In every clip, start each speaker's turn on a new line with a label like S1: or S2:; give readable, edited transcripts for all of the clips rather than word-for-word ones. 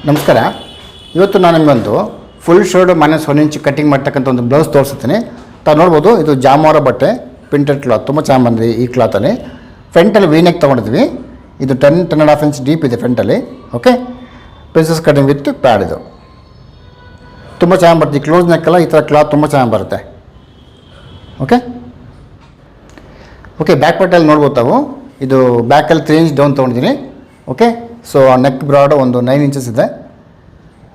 S1: ನಮಸ್ಕಾರ. ಇವತ್ತು ನಾನು ನಿಮಗೊಂದು ಫುಲ್ ಶೋಲ್ಡ್ -1 ಇಂಚ್ ಕಟ್ಟಿಂಗ್ ಮಾಡ್ತಕ್ಕಂಥ ಒಂದು ಬ್ಲೌಸ್ ತೋರಿಸ್ತೀನಿ. ತಾವು ನೋಡ್ಬೋದು, ಇದು ಜಾಮೋರ ಬಟ್ಟೆ ಪ್ರಿಂಟೆಡ್ ಕ್ಲಾತ್, ತುಂಬ ಚೆನ್ನಾಗಿ ಬಂದಿದೆ. ಈ ಕ್ಲಾತಲ್ಲಿ ಫ್ರಂಟಲ್ಲಿ ವೀನೆಕ್ ತೊಗೊಂಡಿದ್ವಿ. ಇದು 10.5 ಇಂಚ್ ಡೀಪ್ ಇದೆ ಫ್ರಂಟಲ್ಲಿ. Okay, princess cutting with pad. ಇದು ತುಂಬ ಚೆನ್ನಾಗಿ ಬರುತ್ತೆ. ಈ ಕ್ಲೋಸ್ ನೆಕ್ಕೆಲ್ಲ ಈ ಥರ ಕ್ಲಾತ್ ತುಂಬ ಚೆನ್ನಾಗಿ ಬರುತ್ತೆ. ಓಕೆ ಓಕೆ ಬ್ಯಾಕ್ ಪಾರ್ಟಲ್ಲಿ ನೋಡ್ಬೋದು ತಾವು. ಇದು ಬ್ಯಾಕಲ್ಲಿ 3 ಇಂಚ್ ಡೌನ್ ತೊಗೊಂಡಿದ್ದೀನಿ. ಓಕೆ, ಸೊ ಆ ನೆಕ್ ಬ್ರಾಡ್ ಒಂದು 9 ಇಂಚಸ್ ಇದೆ.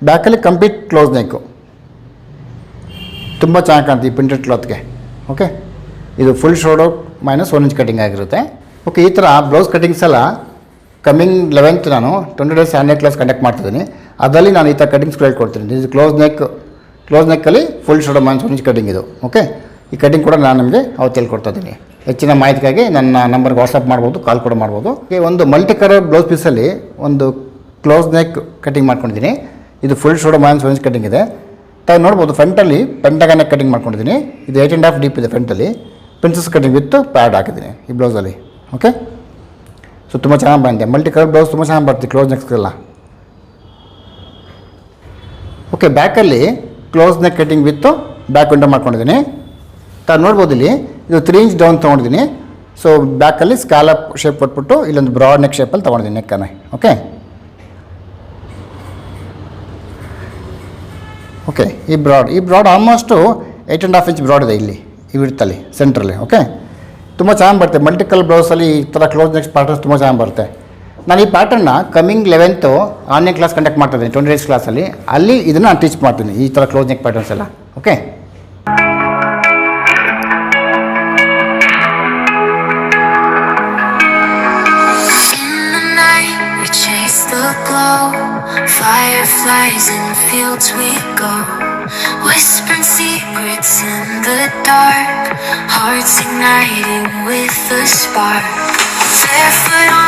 S1: ಬ್ಯಾಕಲ್ಲಿ ಕಂಪ್ಲೀಟ್ ಕ್ಲೋಸ್ ನೆಕ್ಕು, ತುಂಬ ಚೆನ್ನಾಗಿ ಕಾಣುತ್ತೆ ಈ ಪ್ರಿಂಟೆಡ್ ಕ್ಲಾತ್ಗೆ. ಓಕೆ, ಇದು ಫುಲ್ ಶೋಲ್ಡ್ -1 ಇಂಚ್ ಕಟಿಂಗ್ ಆಗಿರುತ್ತೆ. ಓಕೆ, ಈ ಥರ ಬ್ಲೌಸ್ ಕಟಿಂಗ್ಸ್ ಎಲ್ಲ ಕಮ್ಮಿಂಗ್ 11th ನಾನು 20 days ಹ್ಯಾಂಡ್ ಕ್ಲಾಸ್ ಕಂಡಕ್ಟ್ ಮಾಡ್ತಿದ್ದೀನಿ. ಅದರಲ್ಲಿ ನಾನು ಈ ಥರ ಕಟಿಂಗ್ಸ್ ಹೇಳ್ಕೊಡ್ತೀನಿ. ಇದು ಕ್ಲೋಸ್ ನೆಕ್ಕಲ್ಲಿ ಫುಲ್ ಶೋಲ್ಡ್ -1 ಇಂಚ್ ಕಟಿಂಗ್ ಇದು. ಓಕೆ, ಈ ಕಟಿಂಗ್ ಕೂಡ ನಾನು ನಿಮಗೆ ಅವತ್ತು ಹೇಳ್ಕೊಡ್ತಾ ಇದ್ದೀನಿ. ಹೆಚ್ಚಿನ ಮಾಹಿತಿಗಾಗಿ ನನ್ನ ನಂಬರ್ಗೆ ವಾಟ್ಸಪ್ ಮಾಡ್ಬೋದು, ಕಾಲ್ ಕೂಡ ಮಾಡ್ಬೋದು. ಒಂದು ಮಲ್ಟಿ ಕಲರ್ ಬ್ಲೌಸ್ ಪೀಸಲ್ಲಿ ಒಂದು ಕ್ಲೋಸ್ ನೆಕ್ ಕಟಿಂಗ್ ಮಾಡ್ಕೊಂಡಿದ್ದೀನಿ. ಇದು ಫುಲ್ ಶೋಲ್ಡ್ -1 ಇಂಚ್ ಕಟಿಂಗ್ ಇದೆ. ತಾವು ನೋಡ್ಬೋದು, ಫ್ರಂಟಲ್ಲಿ ಪೆಂಟಗನ್ ನೆಕ್ ಕಟಿಂಗ್ ಮಾಡ್ಕೊಂಡಿದ್ದೀನಿ. ಇದು 8.5 ಡೀಪ್ ಇದೆ ಫ್ರಂಟಲ್ಲಿ. ಪ್ರಿನ್ಸಸ್ ಕಟಿಂಗ್ ವಿತ್ ಪ್ಯಾಡ್ ಹಾಕಿದ್ದೀನಿ ಈ ಬ್ಲೌಸಲ್ಲಿ. ಓಕೆ, ಸೊ ತುಂಬ ಚೆನ್ನಾಗಿ ಬಂದಿದೆ. ಮಲ್ಟಿ ಕಲರ್ ಬ್ಲೌಸ್ ತುಂಬ ಚೆನ್ನಾಗಿ ಬರುತ್ತೆ ಕ್ಲೋಸ್ ನೆಕ್ಸ್ಗೆಲ್ಲ. ಓಕೆ, ಬ್ಯಾಕಲ್ಲಿ close neck cutting with back window ಮಾಡ್ಕೊಂಡಿದ್ದೀನಿ. ತಾವು ನೋಡ್ಬೋದು, ಇಲ್ಲಿ ಇದು 3 ಇಂಚ್ ಡೌನ್ ತೊಗೊಂಡಿದ್ದೀನಿ. ಸೊ ಬ್ಯಾಕಲ್ಲಿ ಸ್ಕ್ಯಾಲಪ್ ಶೇಪ್ ಕೊಟ್ಬಿಟ್ಟು ಇಲ್ಲೊಂದು ಬ್ರಾಡ್ ನೆಕ್ ಶೇಪಲ್ಲಿ ತೊಗೊಂಡಿದ್ದೀನಿ ನೆಕ್ಕನ್ನು. ಓಕೆ ಓಕೆ ಈ ಬ್ರಾಡ್ ಆಲ್ಮೋಸ್ಟು 8.5 ಇಂಚ್ ಬ್ರಾಡ್ ಇದೆ ಇಲ್ಲಿ ಈ ವಿಡ್ತಲ್ಲಿ ಸೆಂಟ್ರಲ್ಲಿ. ಓಕೆ, ತುಂಬ ಚೆನ್ನಾಗಿ ಬರುತ್ತೆ. ಮಲ್ಟಿಕಲ್ ಬ್ಲೌಸಲ್ಲಿ ಈ ಥರ ಕ್ಲೋಸ್ ನೆಕ್ಸ್ಟ್ ಪ್ಯಾಟರ್ನ್ಸ್ ತುಂಬ ಚೆನ್ನಾಗಿ ಬರುತ್ತೆ. ನಾನು ಈ ಪ್ಯಾಟರ್ನ coming 11th online class conduct ಮಾಡ್ತಾಯಿದ್ದೀನಿ 20 days ಕ್ಲಾಸಲ್ಲಿ. ಅಲ್ಲಿ ಇದನ್ನು ನಾನು ಟೀಚ್ ಮಾಡ್ತೀನಿ, ಈ ಥರ ಕ್ಲೋಸ್ ನೆಕ್ ಪ್ಯಾಟರ್ನ್ಸ್ ಎಲ್ಲ. Okay,
S2: Fireflies in fields we go, whispering secrets in the dark, hearts igniting with a spark. Barefoot on